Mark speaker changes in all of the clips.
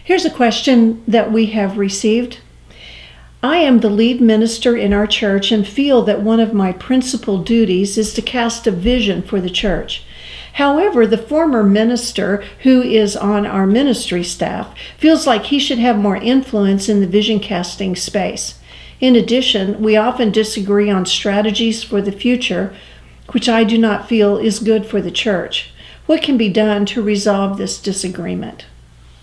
Speaker 1: Here's a question that we have received. I am the lead minister in our church and feel that one of my principal duties is to cast a vision for the church. However, the former minister who is on our ministry staff feels like he should have more influence in the vision casting space. In addition, we often disagree on strategies for the future, which I do not feel is good for the church. What can be done to resolve this disagreement?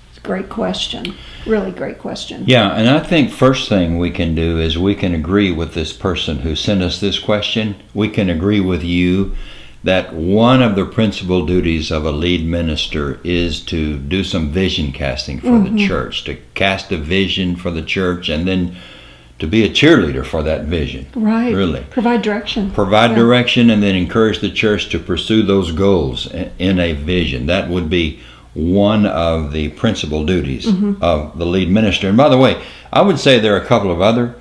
Speaker 1: It's a great question. Really great question.
Speaker 2: Yeah, and I think first thing we can do is we can agree with this person who sent us this question. We can agree with you that one of the principal duties of a lead minister is to do some vision casting for the church, to cast a vision for the church, and then to be a cheerleader for that vision.
Speaker 1: Right.
Speaker 2: Really.
Speaker 1: Provide direction.
Speaker 2: Provide direction, and then encourage the church to pursue those goals in a vision. That would be one of the principal duties of the lead minister. And by the way, I would say there are a couple of other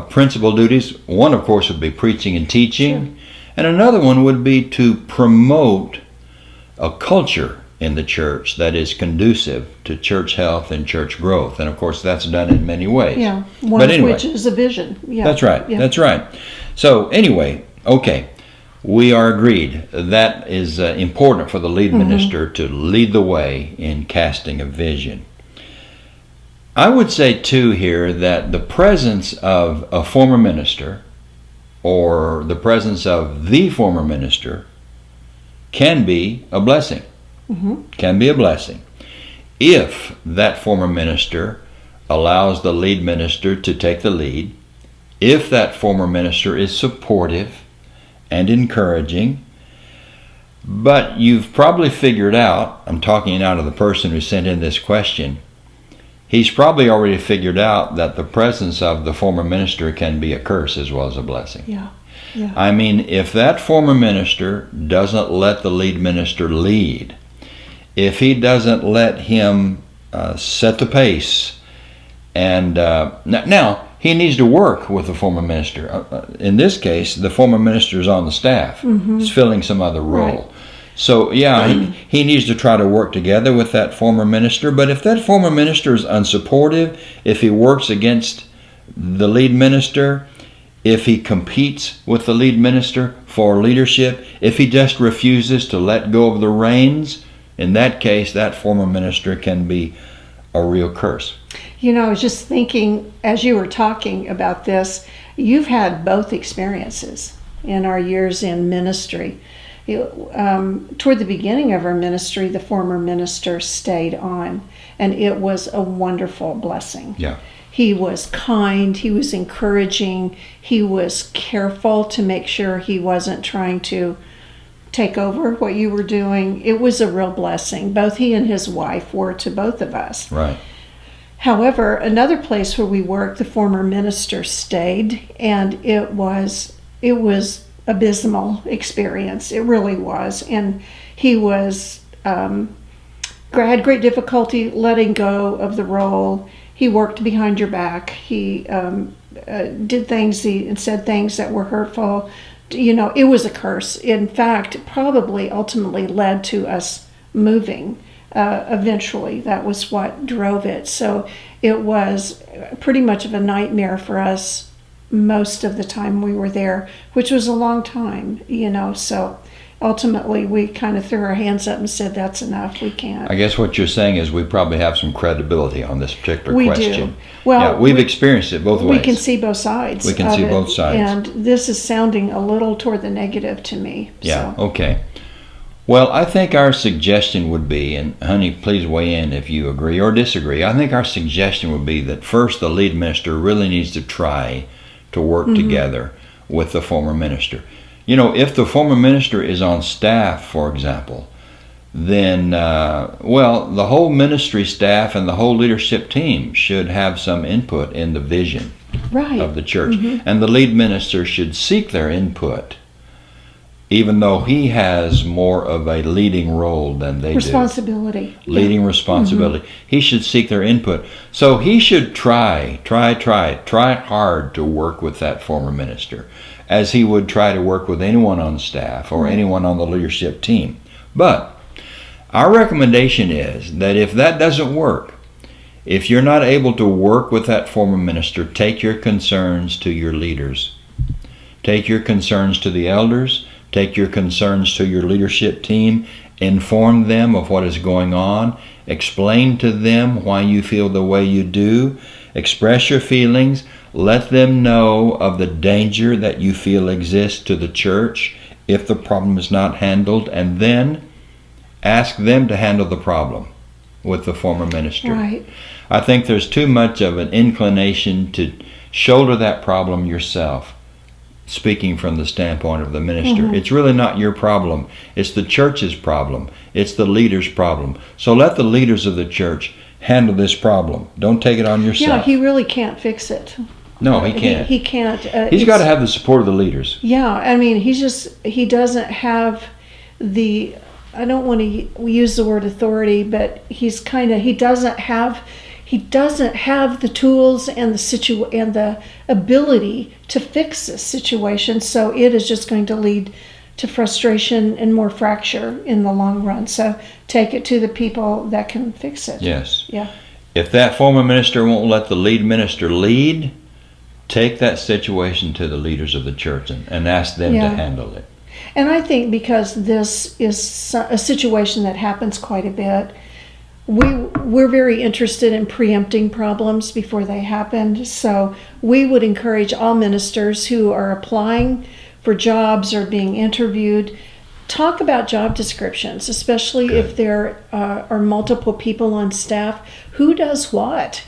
Speaker 2: principal duties. One, of course, would be preaching and teaching. Sure. And another one would be to promote a culture in the church that is conducive to church health and church growth. And of course, that's done in many ways.
Speaker 1: Yeah, one of which is a vision. Yeah.
Speaker 2: That's right. Yeah. That's right. So anyway, okay, we are agreed. That is important for the lead minister to lead the way in casting a vision. I would say too here that the presence of a former minister or the presence of the former minister can be a blessing. Can be a blessing if that former minister allows the lead minister to take the lead, if that former minister is supportive and encouraging. But you've probably figured out, I'm talking now to the person who sent in this question, he's probably already figured out that the presence of the former minister can be a curse as well as a blessing.
Speaker 1: Yeah. Yeah.
Speaker 2: I mean, if that former minister doesn't let the lead minister lead, if he doesn't let him set the pace, and now he needs to work with the former minister. In this case, the former minister is on the staff. He's filling some other role. Right. So, yeah, he needs to try to work together with that former minister. But if that former minister is unsupportive, if he works against the lead minister, if he competes with the lead minister for leadership, if he just refuses to let go of the reins, in that case, that former minister can be a real curse.
Speaker 1: You know, I was just thinking, as you were talking about this, you've had both experiences in our years in ministry. Toward the beginning of our ministry, the former minister stayed on, and it was a wonderful blessing.
Speaker 2: Yeah.
Speaker 1: He was kind, he was encouraging, he was careful to make sure he wasn't trying to take over what you were doing. It was a real blessing. Both he and his wife were to both of us.
Speaker 2: Right.
Speaker 1: However, another place where we worked, the former minister stayed, and it was abysmal experience. It really was. And he had great difficulty letting go of the role. He worked behind your back. He did things and said things that were hurtful. You know, it was a curse. In fact, it probably ultimately led to us moving. Eventually, that was what drove it. So it was pretty much of a nightmare for us most of the time we were there, which was a long time, you know. So ultimately, we kind of threw our hands up and said, that's enough, we can't.
Speaker 2: I guess what you're saying is we probably have some credibility on this particular question.
Speaker 1: We do. Well,
Speaker 2: yeah, we've experienced it both ways.
Speaker 1: We can see both sides.
Speaker 2: We can see both sides.
Speaker 1: And this is sounding a little toward the negative to me.
Speaker 2: Yeah, so. Okay. Well, I think our suggestion would be, and honey, please weigh in if you agree or disagree. I think our suggestion would be that first the lead minister really needs to try to work together with the former minister. You know, if the former minister is on staff, for example, then, the whole ministry staff and the whole leadership team should have some input in the vision of the church. And the lead minister should seek their input, even though he has more of a leading role than they
Speaker 1: responsibility.
Speaker 2: Leading responsibility. He should seek their input. So he should try hard to work with that former minister, as he would try to work with anyone on staff or anyone on the leadership team. But our recommendation is that if that doesn't work, If you're not able to work with that former minister, take your concerns to your leaders. Take your concerns to the elders. Take your concerns to your leadership team. Inform them of what is going on. Explain to them why you feel the way you do. Express your feelings. Let them know of the danger that you feel exists to the church if the problem is not handled, and then ask them to handle the problem with the former minister.
Speaker 1: Right.
Speaker 2: I think there's too much of an inclination to shoulder that problem yourself, speaking from the standpoint of the minister.
Speaker 1: Mm-hmm.
Speaker 2: It's really not your problem. It's the church's problem. It's the leader's problem. So let the leaders of the church handle this problem. Don't take it on yourself.
Speaker 1: Yeah, he really can't fix it.
Speaker 2: No, he can't.
Speaker 1: He can't.
Speaker 2: He's got to have the support of the leaders.
Speaker 1: Yeah, I mean, he doesn't have the, I don't want to use the word authority, but he doesn't have the tools and the ability to fix this situation. So it is just going to lead to frustration and more fracture in the long run. So take it to the people that can fix it.
Speaker 2: Yes.
Speaker 1: Yeah.
Speaker 2: If that former minister won't let the lead minister lead, take that situation to the leaders of the church and ask them to handle it.
Speaker 1: And I think because this is a situation that happens quite a bit, we're very interested in preempting problems before they happen. So we would encourage all ministers who are applying for jobs or being interviewed, talk about job descriptions, especially if there are multiple people on staff. Who does what,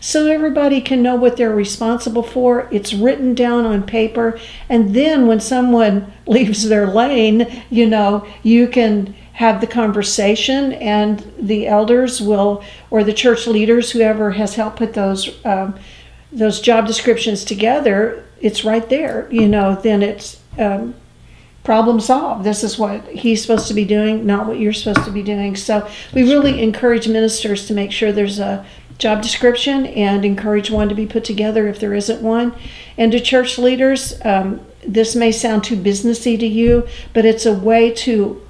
Speaker 1: so everybody can know what they're responsible for. It's written down on paper. And then when someone leaves their lane, you can have the conversation, and the elders will, or the church leaders, whoever has helped put those job descriptions together, it's right there, then it's problem solved. This is what he's supposed to be doing, not what you're supposed to be doing. So we really encourage ministers to make sure there's a job description and encourage one to be put together if there isn't one. And to church leaders, this may sound too businessy to you, but it's a way to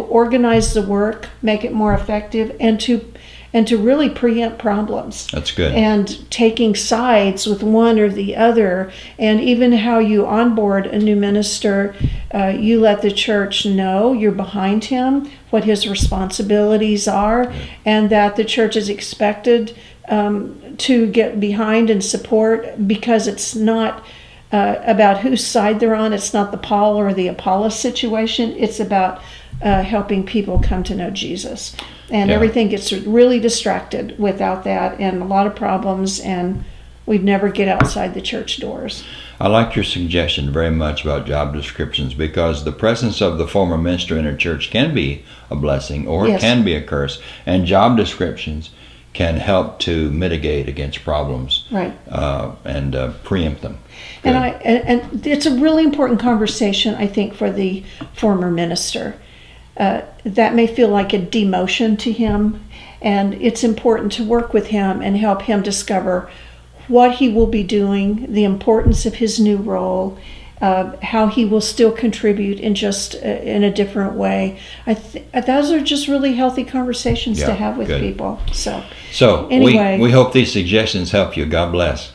Speaker 1: organize the work, make it more effective, and to really preempt problems.
Speaker 2: That's good.
Speaker 1: And taking sides with one or the other, and even how you onboard a new minister, you let the church know you're behind him, what his responsibilities are, and that the church is expected to get behind and support, because it's not about whose side they're on. It's not the Paul or the Apollos situation. It's about helping people come to know Jesus. And everything gets really distracted without that, and a lot of problems, and we'd never get outside the church doors.
Speaker 2: I like your suggestion very much about job descriptions, because the presence of the former minister in a church can be a blessing, or it can be a curse. And job descriptions can help to mitigate against problems,
Speaker 1: right?
Speaker 2: And preempt them.
Speaker 1: Good. And it's a really important conversation, I think, for the former minister. That may feel like a demotion to him, and it's important to work with him and help him discover what he will be doing, the importance of his new role, how he will still contribute in just in a different way. Those are just really healthy conversations to have with people. So
Speaker 2: anyway, we hope these suggestions help you. God bless.